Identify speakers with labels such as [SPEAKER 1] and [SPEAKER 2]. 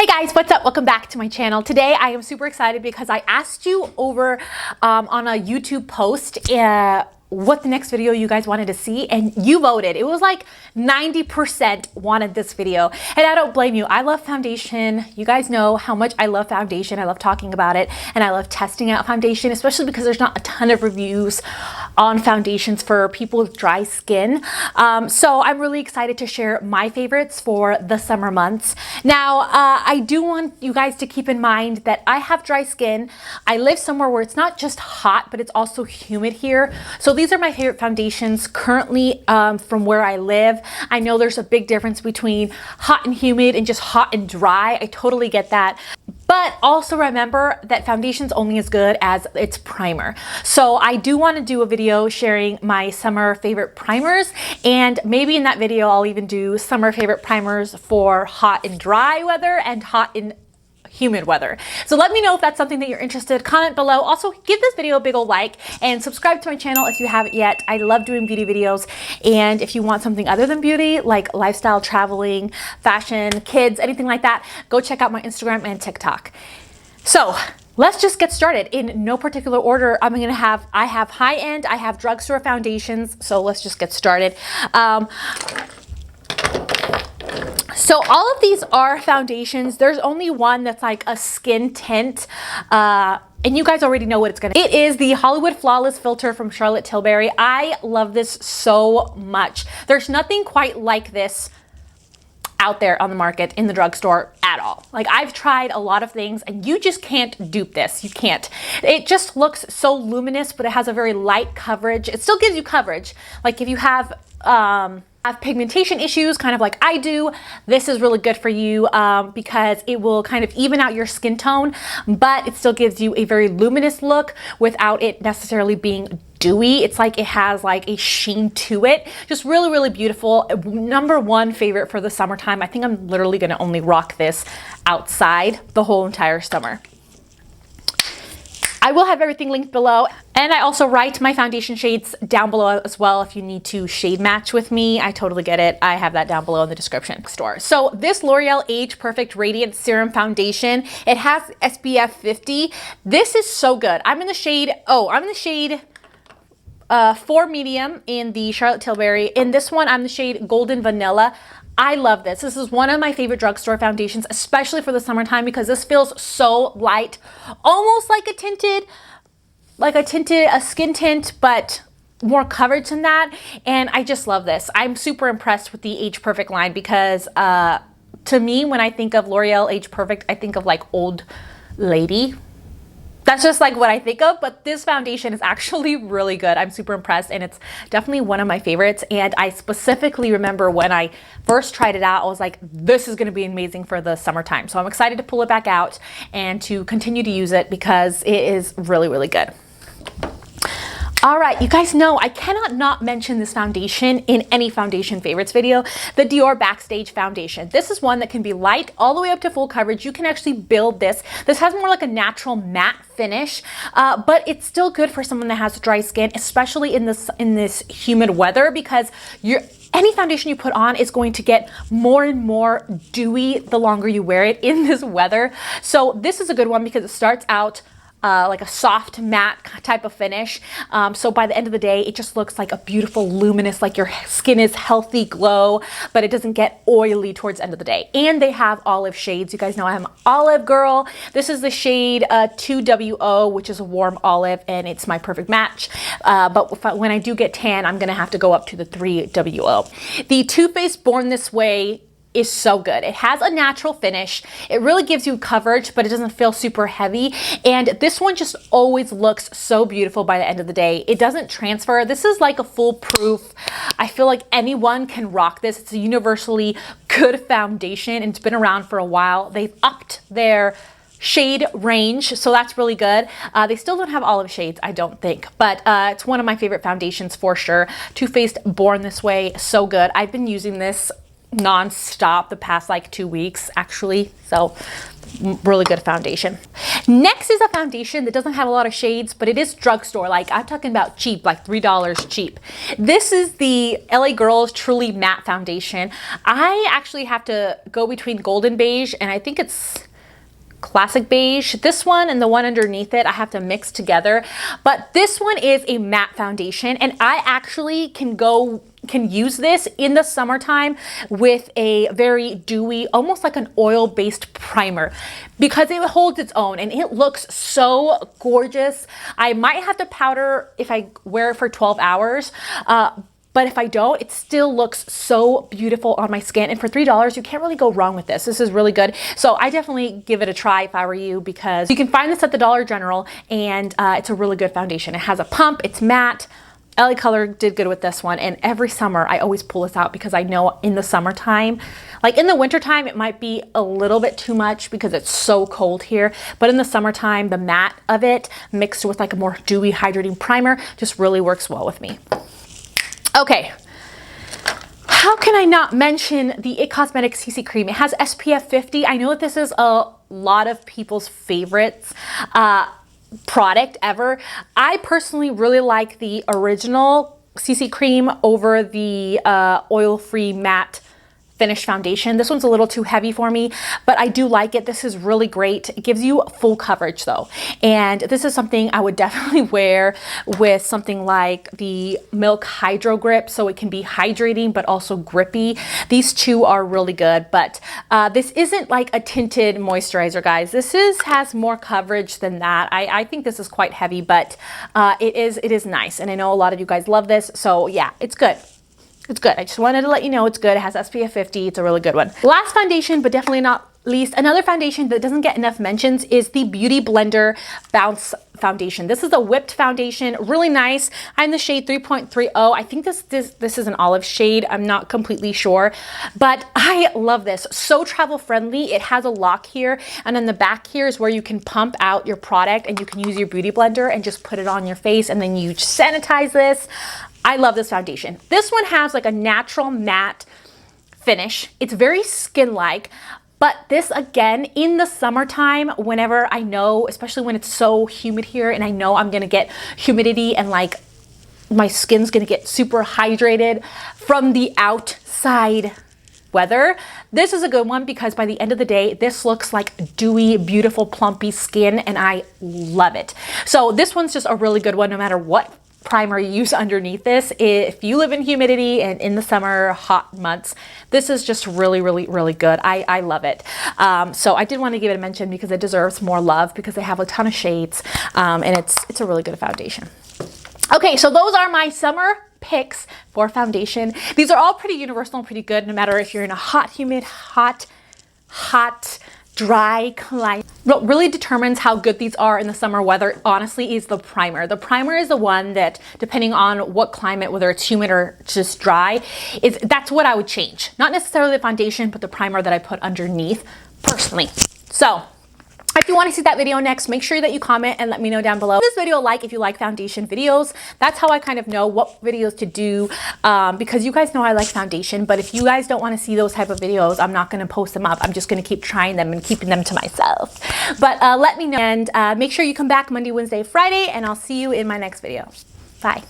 [SPEAKER 1] Hey guys, what's up? Welcome back to my channel. Today I am super excited because I asked you over on a YouTube post what the next video you guys wanted to see, and you voted. It was like 90% wanted this video, and I don't blame you. I love foundation. You guys know how much I love foundation. I love talking about it, and I love testing out foundation, especially because there's not a ton of reviews on foundations for people with dry skin. So I'm really excited to share my favorites for the summer months. Now, I do want you guys to keep in mind that I have dry skin. I live somewhere where it's not just hot, but it's also humid here. So these are my favorite foundations currently from where I live. I know there's a big difference between hot and humid and just hot and dry. I totally get that. But also remember that foundation's only as good as its primer. So I do want to do a video sharing my summer favorite primers, and maybe in that video I'll even do summer favorite primers for hot and dry weather and hot and humid weather. So let me know if that's something that you're interested. Comment below. Also, give this video a big old like and subscribe to my channel if you haven't yet. I love doing beauty videos, and if you want something other than beauty, like lifestyle, traveling, fashion, kids, anything like that, go check out my Instagram and TikTok. So let's just get started in no particular order. I have high-end, I have drugstore foundations, so let's just get started. So all of these are foundations. There's only one that's like a skin tint, and you guys already know what it's gonna be. It is the Hollywood Flawless Filter from Charlotte Tilbury. I love this so much. There's nothing quite like this out there on the market in the drugstore at all. Like, I've tried a lot of things and you just can't dupe this. You can't. It just looks so luminous, but it has a very light coverage. It still gives you coverage. Like if you have pigmentation issues, kind of like I do, this is really good for you because it will kind of even out your skin tone, but it still gives you a very luminous look without it necessarily being dewy. It's like it has like a sheen to it. Just really, really beautiful. Number one favorite for the summertime. I think I'm literally gonna only rock this outside the whole entire summer. I will have everything linked below, and I also write my foundation shades down below as well if you need to shade match with me. I totally get it. I have that down below in the description store. So this L'Oreal Age Perfect Radiant Serum Foundation, it has SPF 50. This is so good. I'm in the shade 4 medium in the Charlotte Tilbury. In this one, I'm the shade Golden Vanilla. I love this. This is one of my favorite drugstore foundations, especially for the summertime, because this feels so light, almost like a skin tint, but more coverage than that. And I just love this. I'm super impressed with the Age Perfect line because to me, when I think of L'Oreal Age Perfect, I think of like old lady. That's just like what I think of, but this foundation is actually really good. I'm super impressed, and it's definitely one of my favorites. And I specifically remember when I first tried it out, I was like, this is gonna be amazing for the summertime. So I'm excited to pull it back out and to continue to use it because it is really, really good. All right, you guys know I cannot not mention this foundation in any foundation favorites video, the Dior Backstage Foundation. This is one that can be light all the way up to full coverage. You can actually build this. This has more like a natural matte finish, but it's still good for someone that has dry skin, especially in this humid weather, because any foundation you put on is going to get more and more dewy the longer you wear it in this weather. So this is a good one because it starts out like a soft matte type of finish. So by the end of the day, it just looks like a beautiful luminous, like your skin is healthy glow, but it doesn't get oily towards the end of the day. And they have olive shades. You guys know I'm an olive girl. This is the shade 2WO, which is a warm olive, and it's my perfect match. But when I do get tan, I'm gonna have to go up to the 3WO. The Too Faced Born This Way is so good. It has a natural finish. It really gives you coverage, but it doesn't feel super heavy. And this one just always looks so beautiful by the end of the day. It doesn't transfer. This is like a foolproof. I feel like anyone can rock this. It's a universally good foundation, and it's been around for a while. They've upped their shade range, so that's really good. They still don't have olive shades, I don't think, but it's one of my favorite foundations for sure. Too Faced Born This Way, so good. I've been using this non-stop the past like 2 weeks actually, so really good foundation. Next is a foundation that doesn't have a lot of shades, but it is drugstore. Like, I'm talking about cheap, like $3 cheap. This is the LA Girls Truly Matte Foundation. I actually have to go between Golden Beige and I think it's Classic Beige. This one and the one underneath it I have to mix together, but this one is a matte foundation, and I actually can use this in the summertime with a very dewy, almost like an oil-based primer, because it holds its own and it looks so gorgeous. I might have to powder if I wear it for 12 hours, but if I don't, it still looks so beautiful on my skin. And for $3, you can't really go wrong with this. This is really good. So I definitely give it a try if I were you, because you can find this at the Dollar General, and it's a really good foundation. It has a pump, it's matte. LA Color did good with this one, and every summer I always pull this out because I know in the summertime, like in the wintertime, it might be a little bit too much because it's so cold here, but in the summertime, the matte of it mixed with like a more dewy hydrating primer just really works well with me. Okay, how can I not mention the IT Cosmetics CC Cream? It has SPF 50. I know that this is a lot of people's favorites product ever. I personally really like the original CC Cream over the oil-free matte finish foundation. This one's a little too heavy for me, but I do like it. This is really great. It gives you full coverage though. And this is something I would definitely wear with something like the Milk Hydro Grip, so it can be hydrating but also grippy. These two are really good, but this isn't like a tinted moisturizer, guys. This has more coverage than that. I think this is quite heavy, but it is nice. And I know a lot of you guys love this, so yeah, it's good. It's good. I just wanted to let you know it's good. It has SPF 50. It's a really good one. Last foundation, but definitely not least, another foundation that doesn't get enough mentions is the Beautyblender Bounce Foundation. This is a whipped foundation, really nice. I'm in the shade 3.30. I think this is an olive shade. I'm not completely sure, but I love this. So travel friendly. It has a lock here, and on the back here is where you can pump out your product, and you can use your Beauty Blender and just put it on your face, and then you sanitize this. I love this foundation. This one has like a natural matte finish. It's very skin-like, but this again, in the summertime, whenever I know, especially when it's so humid here and I know I'm gonna get humidity and like my skin's gonna get super hydrated from the outside weather, this is a good one because by the end of the day, this looks like dewy, beautiful, plumpy skin, and I love it. So this one's just a really good one no matter what primer you use underneath this. If you live in humidity and in the summer hot months, this is just really, really, really good. I love it. So I did want to give it a mention because it deserves more love because they have a ton of shades, and it's a really good foundation. Okay, so those are my summer picks for foundation. These are all pretty universal and pretty good no matter if you're in a hot, humid, hot, dry climate. What really determines how good these are in the summer weather, honestly, is the primer. The primer is the one that, depending on what climate, whether it's humid or just dry, that's what I would change. Not necessarily the foundation, but the primer that I put underneath personally. So if you want to see that video next, make sure that you comment and let me know down below. This video like if you like foundation videos. That's how I kind of know what videos to do, because you guys know I like foundation, but if you guys don't want to see those type of videos, I'm not going to post them up. I'm just going to keep trying them and keeping them to myself. But let me know, and make sure you come back Monday, Wednesday, Friday, and I'll see you in my next video. Bye.